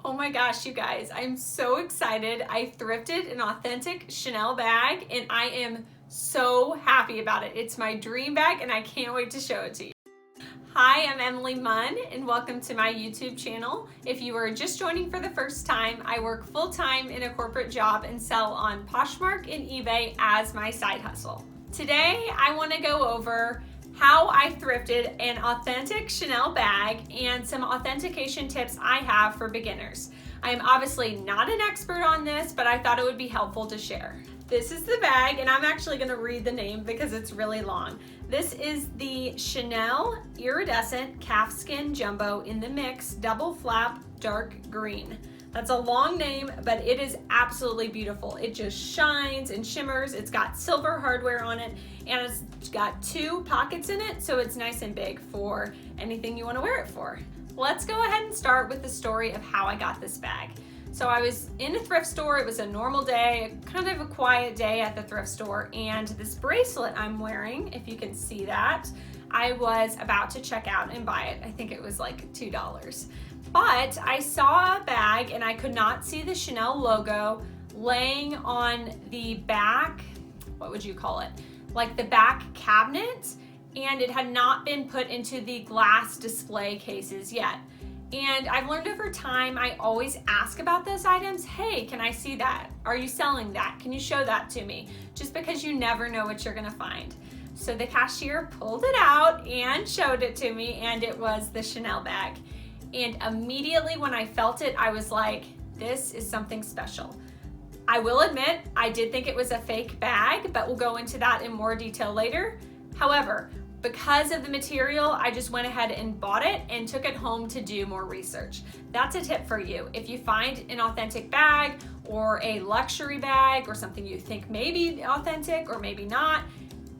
Oh my gosh, you guys, I'm so excited. I thrifted an authentic Chanel bag and I am so happy about it. It's my dream bag and I can't wait to show it to you. Hi, I'm Emily Munn and welcome to my YouTube channel. If you are just joining for the first time, I work full-time in a corporate job and sell on Poshmark and eBay as my side hustle. Today, I want to go over how I thrifted an authentic Chanel bag and some authentication tips I have for beginners. I am obviously not an expert on this, but I thought it would be helpful to share. This is the bag, and I'm actually going to read the name because it's really long. This is the Chanel Iridescent Calfskin Jumbo in the Mix Double Flap Dark Green. That's a long name, but it is absolutely beautiful. It just shines and shimmers. It's got silver hardware on it, and it's got 2 pockets in it, so it's nice and big for anything you want to wear it for. Let's go ahead and start with the story of how I got this bag. So I was in a thrift store. It was a normal day, kind of a quiet day at the thrift store, and this bracelet I'm wearing, if you can see that, I was about to check out and buy it. I think it was like $2. But I saw a bag and I could not see the Chanel logo laying on the back, what would you call it? Like the back cabinet, and it had not been put into the glass display cases yet. And I've learned over time, I always ask about those items. Hey, can I see that? Are you selling that? Can you show that to me? Just because you never know what you're gonna find. So the cashier pulled it out and showed it to me, and it was the Chanel bag. And immediately when I felt it, I was like, this is something special. I will admit, I did think it was a fake bag, but we'll go into that in more detail later. However, because of the material, I just went ahead and bought it and took it home to do more research. That's a tip for you. If you find an authentic bag or a luxury bag or something you think may be authentic or maybe not,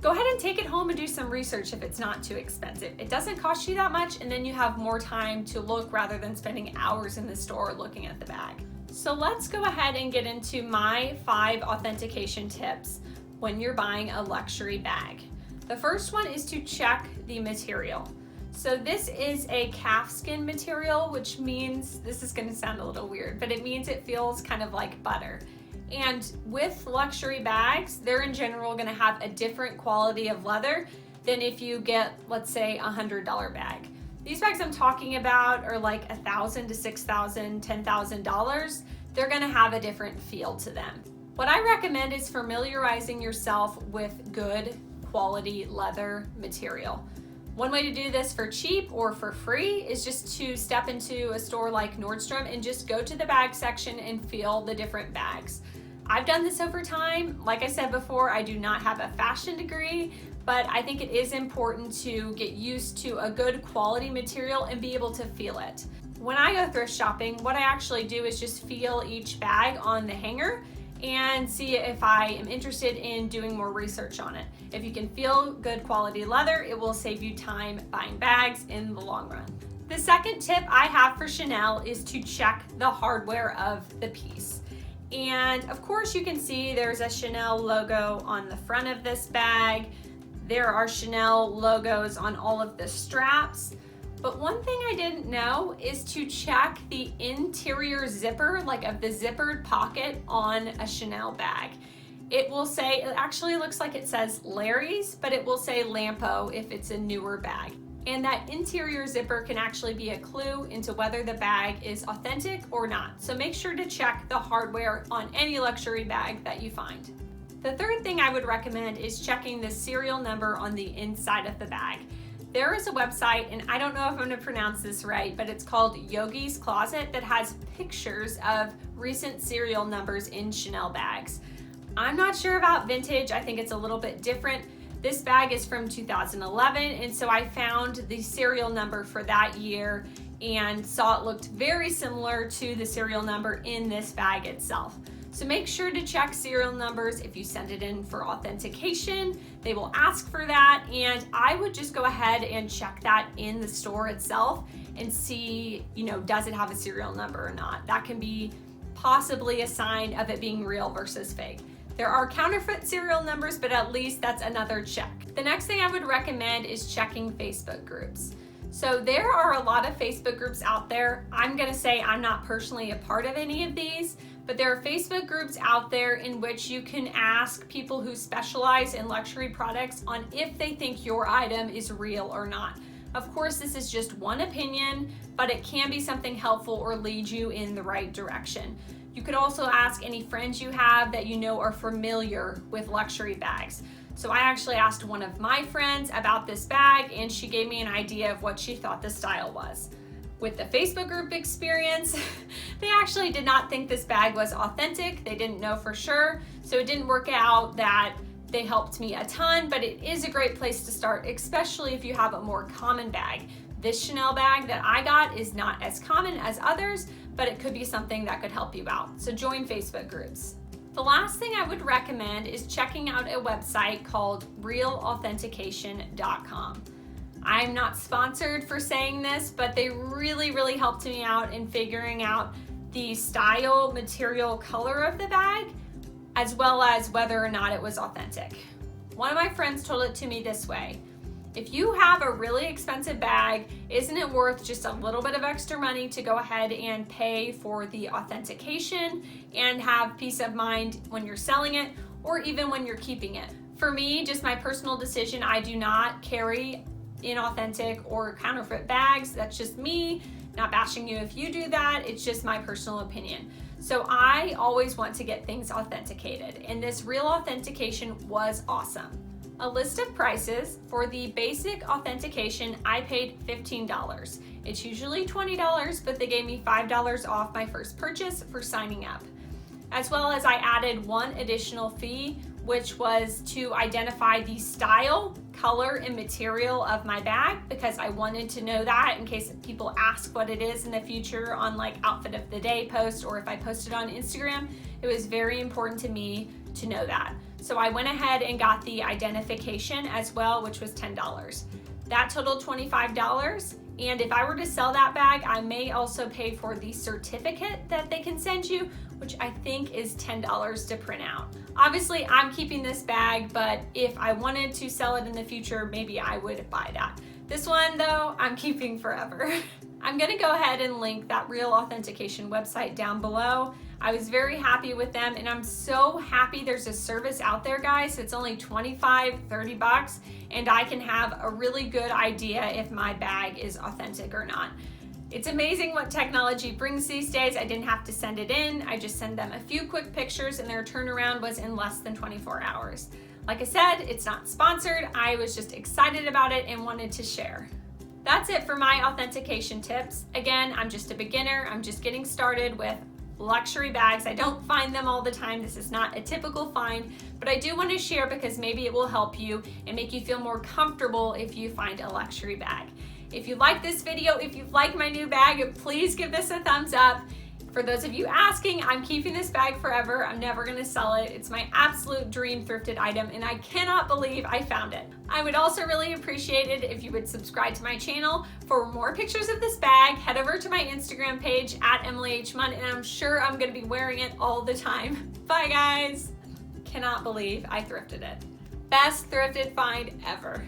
go ahead and take it home and do some research if it's not too expensive. It doesn't cost you that much, and then you have more time to look rather than spending hours in the store looking at the bag. So let's go ahead and get into my 5 authentication tips when you're buying a luxury bag. The first one is to check the material. So this is a calfskin material, which means, this is gonna sound a little weird, but it means it feels kind of like butter. And with luxury bags, they're in general gonna have a different quality of leather than if you get, let's say, a $100 bag. These bags I'm talking about are like $1,000 to $6,000, $10,000. They're gonna have a different feel to them. What I recommend is familiarizing yourself with good quality leather material. One way to do this for cheap or for free is just to step into a store like Nordstrom and just go to the bag section and feel the different bags. I've done this over time. Like I said before, I do not have a fashion degree, but I think it is important to get used to a good quality material and be able to feel it. When I go thrift shopping, what I actually do is just feel each bag on the hanger and see if I am interested in doing more research on it. If you can feel good quality leather, it will save you time buying bags in the long run. The second tip I have for Chanel is to check the hardware of the piece. And of course you can see there's a Chanel logo on the front of this bag. There are Chanel logos on all of the straps. But one thing I didn't know is to check the interior zipper, like of the zippered pocket on a Chanel bag. It will say, it actually looks like it says Larry's, but it will say Lampo if it's a newer bag. And that interior zipper can actually be a clue into whether the bag is authentic or not. So make sure to check the hardware on any luxury bag that you find. The third thing I would recommend is checking the serial number on the inside of the bag. There is a website, and I don't know if I'm gonna pronounce this right, but it's called Yogi's Closet, that has pictures of recent serial numbers in Chanel bags. I'm not sure about vintage. I think it's a little bit different. This bag is from 2011, and so I found the serial number for that year and saw it looked very similar to the serial number in this bag itself. So make sure to check serial numbers. If you send it in for authentication, they will ask for that, and I would just go ahead and check that in the store itself and see, does it have a serial number or not? That can be possibly a sign of it being real versus fake. There are counterfeit serial numbers, but at least that's another check. The next thing I would recommend is checking Facebook groups. So there are a lot of Facebook groups out there. I'm gonna say I'm not personally a part of any of these, but there are Facebook groups out there in which you can ask people who specialize in luxury products on if they think your item is real or not. Of course, this is just one opinion, but it can be something helpful or lead you in the right direction. You could also ask any friends you have that you know are familiar with luxury bags. So I actually asked one of my friends about this bag, and she gave me an idea of what she thought the style was. With the Facebook group experience, they actually did not think this bag was authentic. They didn't know for sure, so it didn't work out that they helped me a ton, but it is a great place to start, especially if you have a more common bag. This Chanel bag that I got is not as common as others, but it could be something that could help you out. So join Facebook groups. The last thing I would recommend is checking out a website called realauthentication.com. I'm not sponsored for saying this, but they really helped me out in figuring out the style, material, color of the bag, as well as whether or not it was authentic. One of my friends told it to me this way: if you have a really expensive bag, isn't it worth just a little bit of extra money to go ahead and pay for the authentication and have peace of mind when you're selling it or even when you're keeping it? For me, just my personal decision, I do not carry inauthentic or counterfeit bags. That's just me, not bashing you if you do that. It's just my personal opinion. So I always want to get things authenticated, and this Real Authentication was awesome. A list of prices for the basic authentication, I paid $15. It's usually $20, but they gave me $5 off my first purchase for signing up. As well as I added one additional fee, which was to identify the style, color, and material of my bag, because I wanted to know that in case people ask what it is in the future on like outfit of the day post, or if I posted on Instagram. It was very important to me to know that. So I went ahead and got the identification as well, which was $10. That totaled $25. And if I were to sell that bag, I may also pay for the certificate that they can send you, which I think is $10 to print out. Obviously, I'm keeping this bag, but if I wanted to sell it in the future, maybe I would buy that. This one though, I'm keeping forever. I'm gonna go ahead and link that Real Authentication website down below. I was very happy with them, and I'm so happy there's a service out there, guys. It's only $25-30, and I can have a really good idea if my bag is authentic or not. It's amazing what technology brings these days. I didn't have to send it in. I just send them a few quick pictures, and their turnaround was in less than 24 hours. Like I said, it's not sponsored. I was just excited about it and wanted to share. That's it for my authentication tips. Again, I'm just a beginner. I'm just getting started with luxury bags. I don't find them all the time. This is not a typical find, but I do want to share because maybe it will help you and make you feel more comfortable if you find a luxury bag. If you like this video, if you like my new bag, please give this a thumbs up. For those of you asking, I'm keeping this bag forever. I'm never gonna sell it. It's my absolute dream thrifted item, and I cannot believe I found it. I would also really appreciate it if you would subscribe to my channel. For more pictures of this bag, head over to my Instagram page at Emily H. Munn, and I'm sure I'm gonna be wearing it all the time. Bye guys. Cannot believe I thrifted it. Best thrifted find ever.